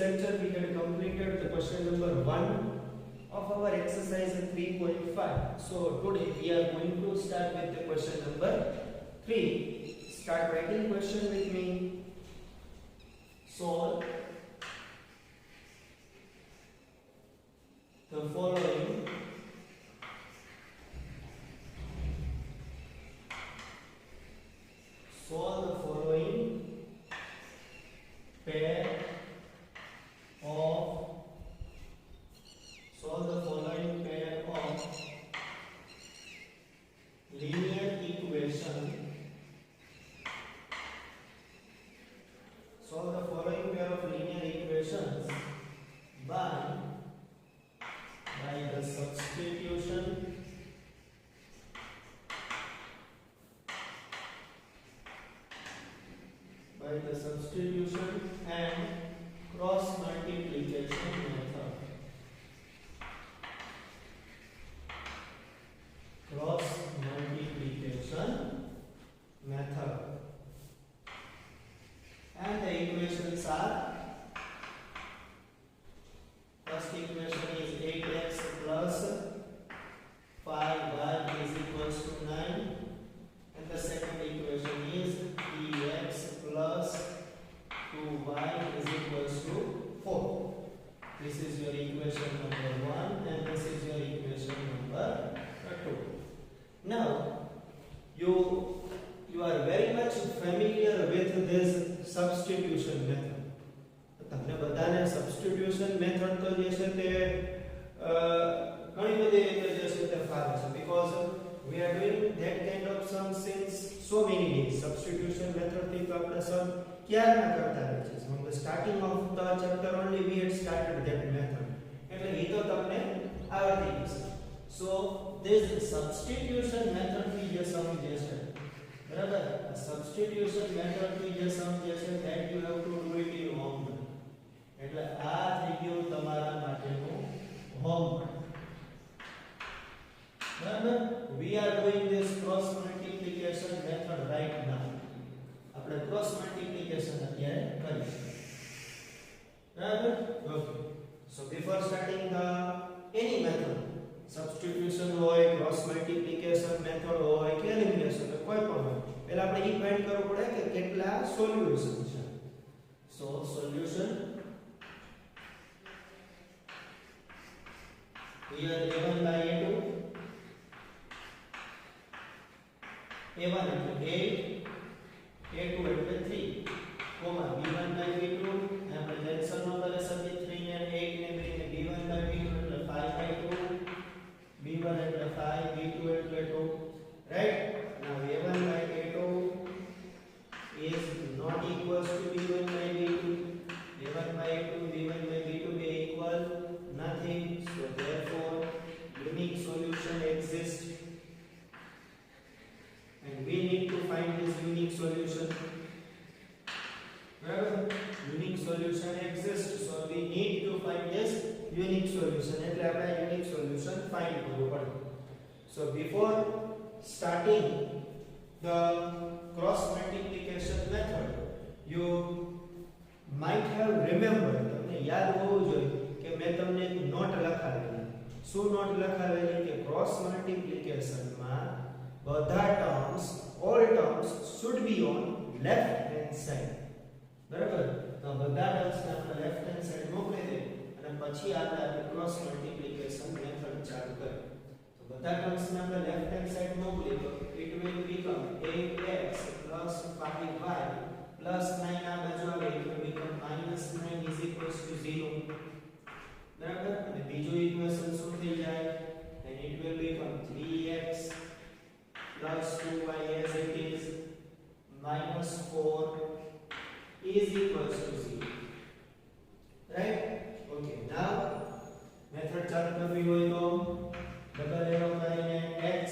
lecture we had completed the question number 1 of our exercise 3.5. So today we are going to start with the question number 3. Start writing question with me. Solve the following pair of linear equation. Solve the following pair of linear equations by the substitution and cross multiplication method. And the equations are, first equation is 8x plus 5y is equals to 9, and the second equation is dx plus 2y is equals to 4. This is your equation number 1 and this is your equation number 2. Now you are very much familiar with this substitution method. તમને બધાને substitution method તો જે છે તે ઘણી બધી રીતે જે છે તે ફાવે છે, because we are doing that kind of sum since so many days. Substitution method થી તો આપણે sum ક્યારના કરતા રહે છે. From the starting of the chapter only we had started that method. એટલે એ તો તમને આવડતી હશે. So this substitution method થી જે sum જે છે, બરાબર, substitution method થી જે sum જે છે that you have to do it in homework. એટલે આ થઈ ગયું તમારા માટેનું homework. બરાબર, we are doing this cross multiplication method right now. આપણે cross multiplication અત્યારે કરીશું. બરાબર, okay. So before starting the any method, substitution હોય, cross multiplication method હોય કે elimination કોઈ પણ હોય, પહેલા આપણે એ ફાઇન્ડ કરવું પડે કે કેટલા સોલ્યુશન છે. So solution here a1 by a2, a1 એટલે 8, a2 એટલે 3, કોમા b1 by b2, આપણે કેન્સલ નો કરે સબી 3 ને 8 ને બેને b1 by b2 એટલે 5 by 2, b1 એટલે 5, b2 એટલે 2, right? Now a1 by a2 is not equals to b1 by b2. a1 by a2, b1 by b2 be equal nothing. So therefore unique solution exists and we need to find this unique solution. Right? Unique solution exists, so we need to find this unique solution. એટલે આપણે unique solution find કરવું પડે. So before starting the cross multiplication method, you might have remembered, તમને યાદ હોવું જોઈએ કે મેં તમને નોટ લખાવેલી. શું નોટ લખાવેલી કે cross multiplication માં બધા terms, all terms should be on left hand side. બરાબર, તો બધા terms ને આપણે left hand side મોકલી દે અને પછી આપણે cross multiplication method ચાલુ કરીએ. તો બધા terms ને આપણે left hand side મોકલી તો it will become 8x plus 5y plus 9 આ બાજુ આવે it will become minus 9 is equals to 0. બરાબર, અને બીજું ઇક્વેશન શું થઈ જાય, then it will become 3x plus 2y as it is minus 4 is equals to 0. Right? Okay, now method ચાલુ કરવી હોય તો ડબલ એરો કરીને x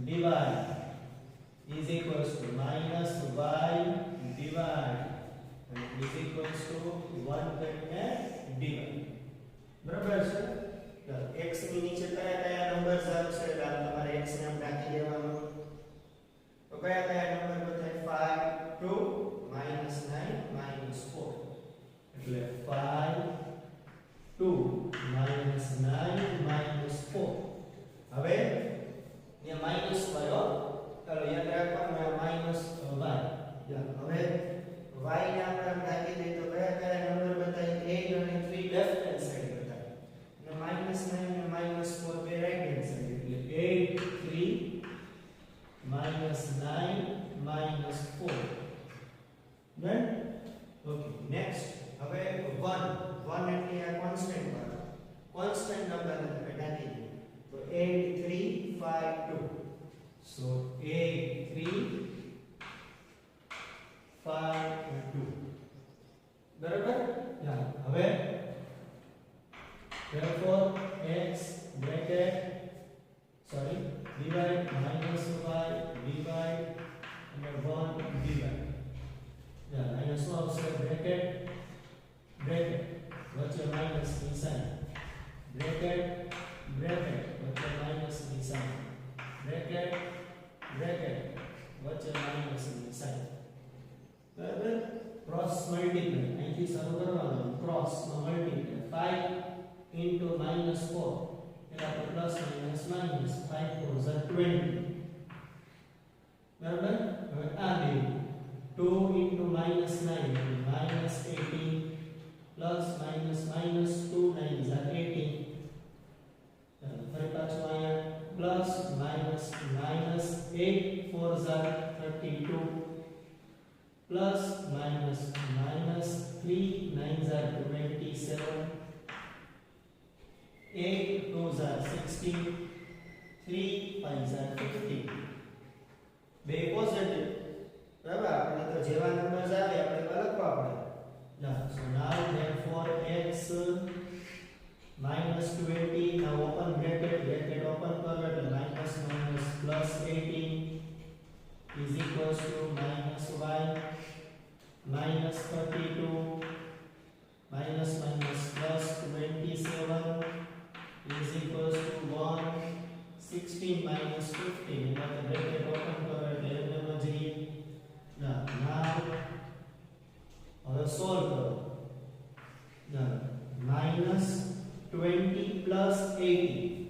dy is equals to minus y dy and is equals to 1 કરીને dy. 9 minus 4. હવે ये minus करो चलो याद રાખવાનું આ માઈનસ y હવે y ને આપણે નાખી દઈએ તો કયા કયા નંબર બતાય 8 અને 3 લેફ્ટ હેન્ડ સાઈડ બતાય અને -9 અને -4 બે રાઈટ હેન્ડ સાઈડ એટલે 8 3 -9 -4 right ઓકે નેક્સ્ટ હવે 1 એટલે આ કોન્સ્ટન્ટ વાળો કોન્સ્ટન્ટ નંબર આપણે નાખી દઈએ તો 8 3 5 2 so 8 3 5 and 2 બરાબર હવે therefore x bracket sorry divide minus y divide and 1 divide અહીંયા શું આવશે bracket વચ્ચે માઈનસ ની સાઇન bracket વચ્ચે માઈનસ ની સાઇન bracket વચ્ચે માઈનસ ની સાઇન બરાબર ક્રોસ મલ્ટીપ્લાય અહીંથી શરૂ કરવાનું ક્રોસ માં મલ્ટીપ્લાય 5 into -4 એટલે આપણે પ્લસ માઈનસ 5 4 20 બરાબર હવે આ બે 2 into -9 -18 plus minus 2 9 are 18 ફરી પાછું અહીંયા plus minus 8 4 are 32 plus minus 3 9 are 27 8 2 are 16 3 5 are 15 બે પોઝિટિવ બરાબર આપણે તો જેવા નંબર્સ આવે આપણે લખવા પડે so now therefore x minus 20 now open bracket open કરો એટલે minus plus 18 is equals to minus y minus 32 minus plus 27 is equals to 1 16 minus 15 એટલે bracket open કરો એટલે એમને મજરી now હવે સોલ્વ કરો minus 20 plus 18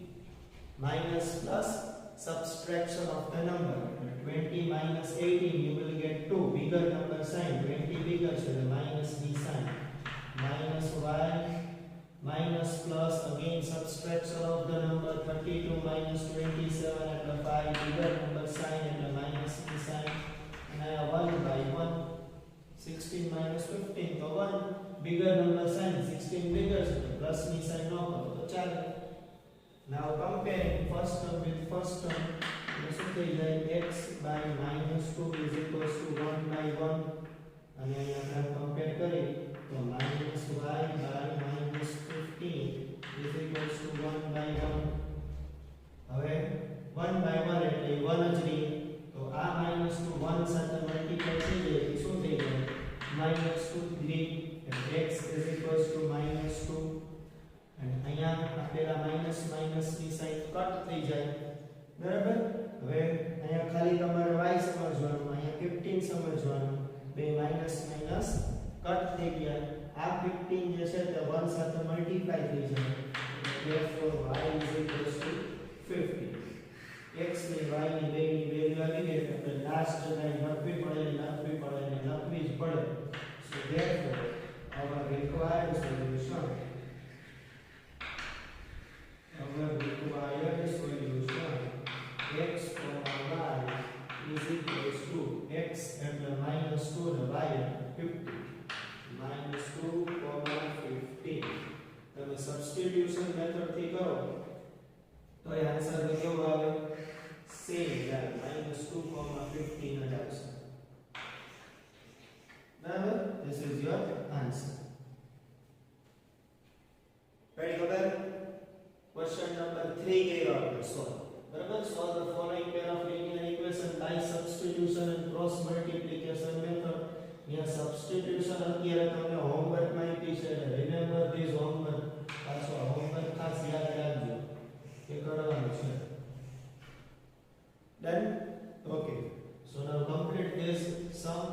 minus plus subtraction of the number 20 minus 18 you will get 2 bigger number sign 20 bigger so the minus b sign minus y minus plus again subtraction of the number 32 minus 27 and the 5 bigger number sign and the minus b sign and I have 1 by 1 16 minus 15 so 1 bigger number sign 16 bigger so the plus me sign no so chalo now comparing first term with first term this will be like x by minus 2 is equals to 1 by 1 and then આપણે compare કરીએ તો minus y by minus 15 is equals to 1 by 1 હવે 1 by 1 એટલે 1 જ રહી તો આ minus 2 1 સાથે મલ્ટીપ્લાય થઈ જાય તો શું થઈ જાય minus 2 3 x is equals to minus 2 and અહીંયા આપેલા minus ની સાઈન કટ થઈ જાય બરાબર હવે અહીંયા ખાલી તમારે y સમજવાનું અહીંયા 15 સમજવાનું બે માઈનસ કટ થઈ ગયા આ 15 જે છે તે 1 સાથે મલ્ટીપ્લાય થઈ જાય therefore y is equals to 50 x ની y ની બેની વેલ્યુ આવી ગઈ એટલે લાસ્ટ જગ્યાએ લખવી પડે ને લખવી જ પડે so therefore our required solution x y is equals to x and minus 2 and y 50 minus 2 15 તમે સબસ્ટિટ્યુશન મેથડ થી કરો તો એ આન્સર કેવો આવે સેમ જાય -2, 15 જ આવશે બરાબર this is your answer ready go back question number 3 ગયો આપણે solve બરાબર solve the following pair of linear equation by substitution and cross multiplication method here substitution અત્યારે તમને હોમવર્ક માં આપી છે remember this homework પાછો હોમવર્ક ખાસ યાદ રાખજો એ કરવાનું છે done okay so now complete this sum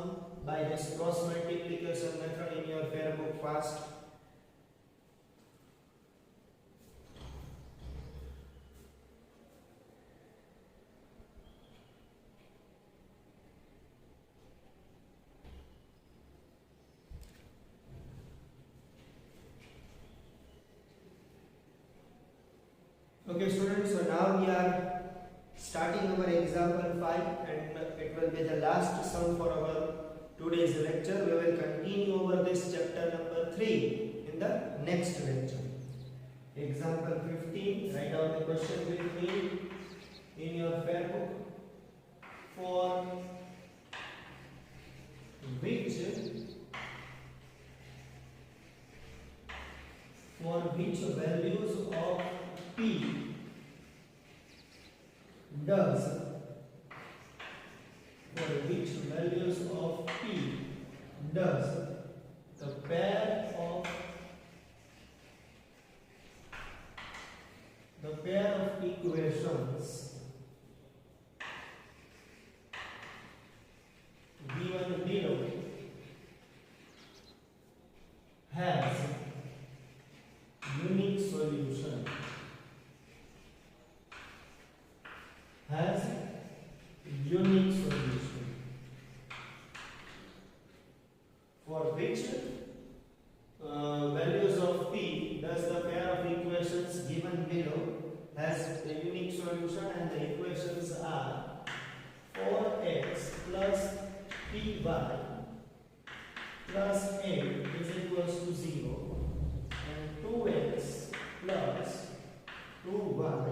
by this cross multiplication method in your fair book fast Okay, students, so now we are starting our example 5 and it will be the last sum for our today's lecture. We will continue over this chapter number 3 in the next lecture. Example 15, write down the question with me in your fair book. For which values of p does the pair of equations given below has unique solution. For which values of p does the pair of equations given below has a unique solution, and the equations are 4x plus py plus 8 is equals to 0 and 2x plus 2y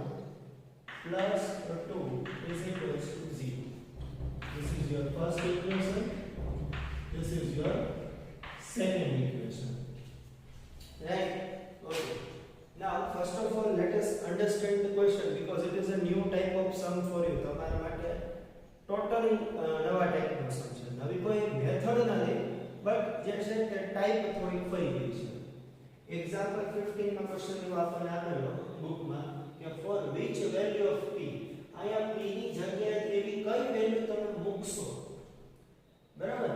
plus 2 is equals to 0. This is your first equation. This is your second equation. Right? Okay. Now, first of all, let us understand the question because it is a new type of sum for you. તમારા માટે totally નવા ટાઈપનો સમ છે. નવી કોઈ method નથી, but જે છે તે ટાઈપ થોડી ફરી ગઈ છે. એક્ઝામ્પલ 15 માં ક્વેશ્ચન એવો આપણને આપેલો બુકમાં કે four which value of p, અહીંયા p ની જગ્યાએ એવી કઈ વેલ્યુ તમે મૂકશો, બરાબર?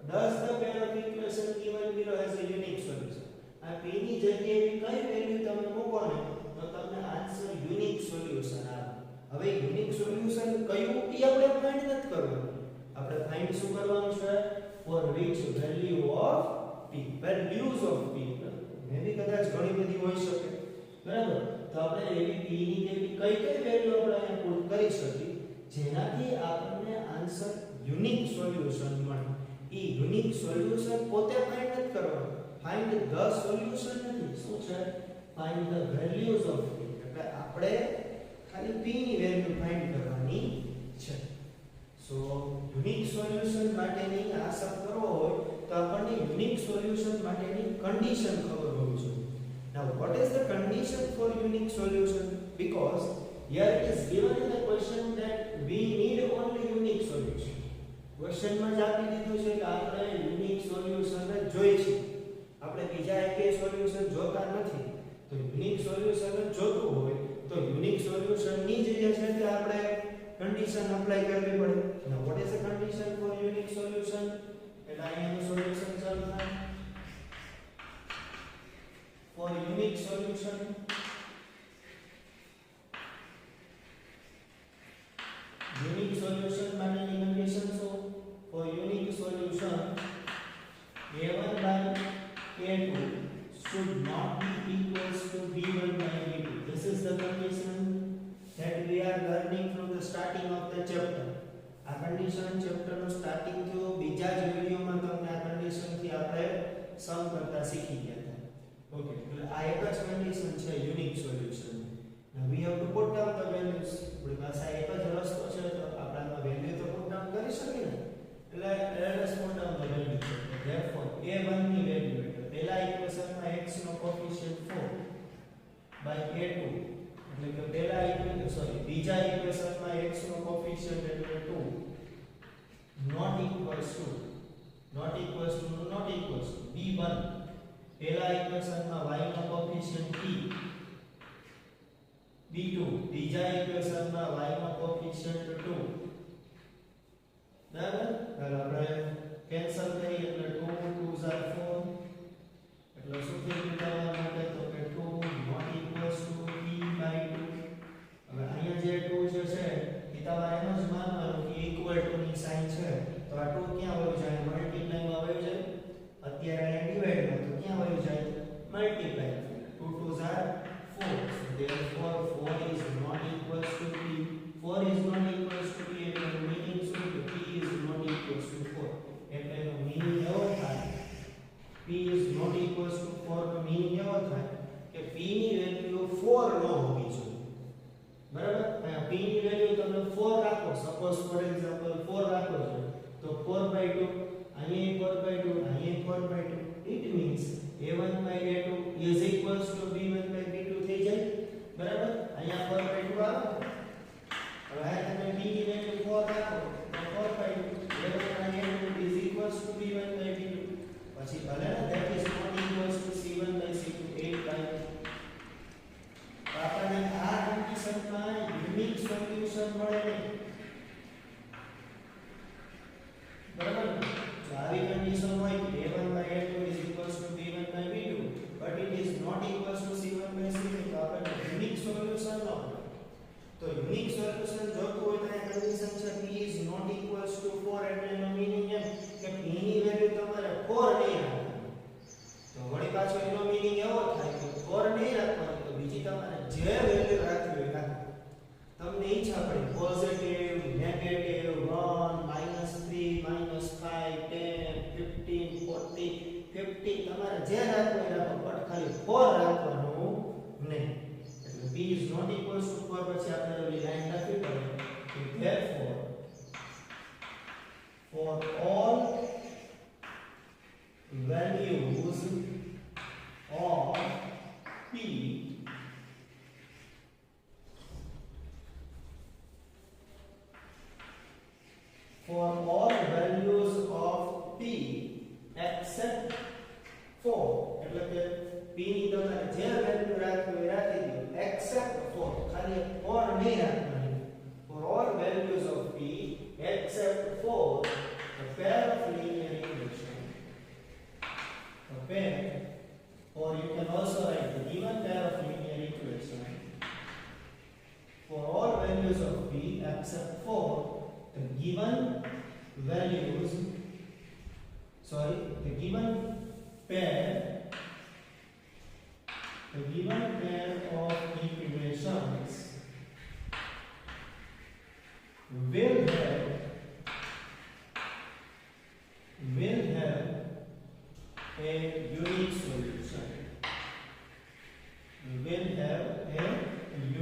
Does the pair of equation given below has a unique solution? આ p ની જગ્યાએ એવી કઈ વેલ્યુ તમે મૂકો ને તો તમને આન્સર યુનિક સોલ્યુશન આવે. હવે યુનિક સોલ્યુશન કયું એ આપણે ફાઇન્ડ નથી કરવાનું. આપણે ફાઇન્ડ શું કરવાનું છે? For which value of p, values of p. May be કદાચ ઘણી બધી હોઈ શકે, બરાબર? તો આપણે એવી p ની એવી કઈ વેલ્યુ આપણે અહીંયા પુટ કરી શકીએ જેનાથી આપણને આન્સર યુનિક સોલ્યુશન મળે. એ યુનિક સોલ્યુશન પોતે ફાઇન્ડ નથી કરવાનું. ફાઇન્ડ ધ સોલ્યુશન નથી, શું છે? Find the values of p. એટલે આપણે ખાલી p ની વેલ્યુ ફાઇન્ડ કરવાની છે. સો યુનિક સોલ્યુશન માટેની આ સમ કરવો હોય તો આપણને યુનિક સોલ્યુશન માટેની કન્ડિશન ખબર હોવી જોઈએ. Now what is the condition for unique solution? Because here it is given in the question that we need only unique solution. Question માં જ આપી દીધું છે કે આપણે યુનિક સોલ્યુશન જ જોઈએ છે, આપણે બીજા એકે સોલ્યુશન જોતા નથી. તો યુનિક સોલ્યુશન જ જોતું હોય તો યુનિક સોલ્યુશન ની જ જે છે તે આપણે કન્ડિશન અપ્લાય કરવી પડે. Now what is the condition for unique solution? એટલે અહીંયાનું સોલ્યુશન ચાલુ થાય. For unique solution, માટેની કન્ડિશન શું? For unique solution, a1 by a2 should not be equals to b1 by b2. This is the condition that we are learning from the starting of the chapter. આ condition chapter નું starting થયું, બીજા જ વિડિયોમાં તમને આ condition થી આપણે સમ કરતા શીખી ગયા હતા. ઓકે, એટલે આ એક જ કન્ડિશન છે unique solution. Now we have to put down the values. આપણી પાસે એક જ રસ્તો છે, તો આપણે આમાં વેલ્યુ તો પુટ ડાઉન કરી શકીએ ને. એટલે let us put down the value. Therefore a1 ની વેલ્યુ એટલે પહેલા ઇક્વેશનમાં x નો કોએફિશિયન્ટ 4 by a2 એટલે કે પહેલા ઇક્વેશન બીજા ઇક્વેશનમાં x નો કોએફિશિયન્ટ એટલે 2 not equals to b1. પહેલા ઇક્વેશનમાં y નો કોએફિશિયન્ટ p, b2 બીજા ઇક્વેશનમાં y નો કોએફિશિયન્ટ 2. બરાબર? હવે આપણે કેન્સલ કરીએ એટલે 2 2s are 4 એટલે શું થયું કરવા માટે તો કે 2 not equals to p by 2. હવે અહીંયા જે 2 જે છે એ તમારે એમ જ માનવાનું કે ઇક્વલ ટુ ની સાઈન છે, તો આ 2 ક્યાં વયું જાય? મલ્ટીપ્લાયમાં વયું જાય. અત્યારે અહીંયા ડિવાઇડમાં તો ક્યાં વયું જાય? Multiply. 2 2s are 4. So therefore 4 is p ની વેલ્યુ તમે 4 રાખો, સપોઝ ફોર એક્ઝામ્પલ 4 રાખો છો, તો 4/2 અહીંયા 4/2 અહીંયા 4/2, it means a1/a2 is equals to b1/b2 થઈ જાય, બરાબર? અહીંયા 4/2 આવે. હવે આ તમે b ની વેલ્યુ 4 રાખો તો 4/2 a1/a2 is equals to b1/b2. પછી ભલે that is not equals to c1/c2 8/2. આપણને આ કન્ડિશનમાં યુનિક સોલ્યુશન મળે નહીં, બરાબર? તો આવી કન્ડિશન હોય કે a1/a2 is equals to b1/b2 but it is not equals to c1/c2, તો આપણને યુનિક સોલ્યુશન ન મળે. તો યુનિક સોલ્યુશન જોતું હોય તો આ કન્ડિશન છે p is not equals to 4 એટલે એનો મીનિંગ એમ કે p ની વેલ્યુ તમારે 4 નહીં રાખવાની. તો વળી પાછો એનો મીનિંગ એવો થાય કે 4 નહીં રાખવાની, તો બીજી તમારે જે વેલ્યુ રાખવી હોય રાખો. તમને ઈચ્છા પડી પોઝિટિવ, નેગેટિવ, 1, -3, -5, 10, 15, 40, 50 તમારે જે રાખવું હોય રાખો, પણ ખાલી 4 રાખવાનું નહીં. એટલે p is not equals to 4 પછી આપણે ઓલી લાઈન લખવી પડે કે therefore for all values of p for all values of p except 4 એટલે કે p ની તમારે જે વેલ્યુ રાખવી હોય રાખી દો except 4, ખાલી 4 નહીં રાખવાની. for all values of p except 4 the pair of linear equation, the pair, or you can also write the given pair of linear equation for all values of p except 4 the given values, the given pair of equations will have a unique solution. Will have a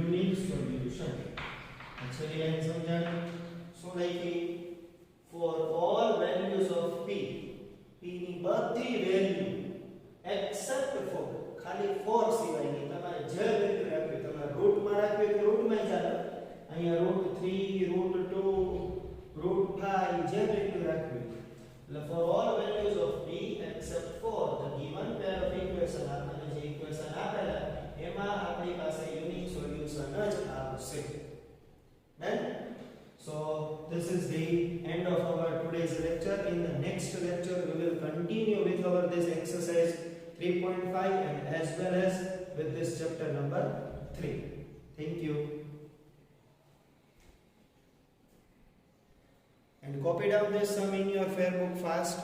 unique solution. Actually, I am समझाने so like for all values of p ની બધી value except 4, ખાલી 4 સિવાયની તમારે જે value રાખવી, તમારે રૂટમાં રાખવી તો રૂટમાં ચાલે, અહીંયા √3, √2, √5 જે વેલ્યુ રાખવી. એટલે for all values of p except 4 the given pair of equation, આપણને જે ઇક્વેશન આપેલા એમાં આપણી પાસે યુનિક સોલ્યુશન જ આવશે. Done? So this is the end of our today's lecture. In the next lecture we will continue with our this exercise 3.5 and as well as with this chapter number 3. Thank you. And copy down this sum in your fair book fast.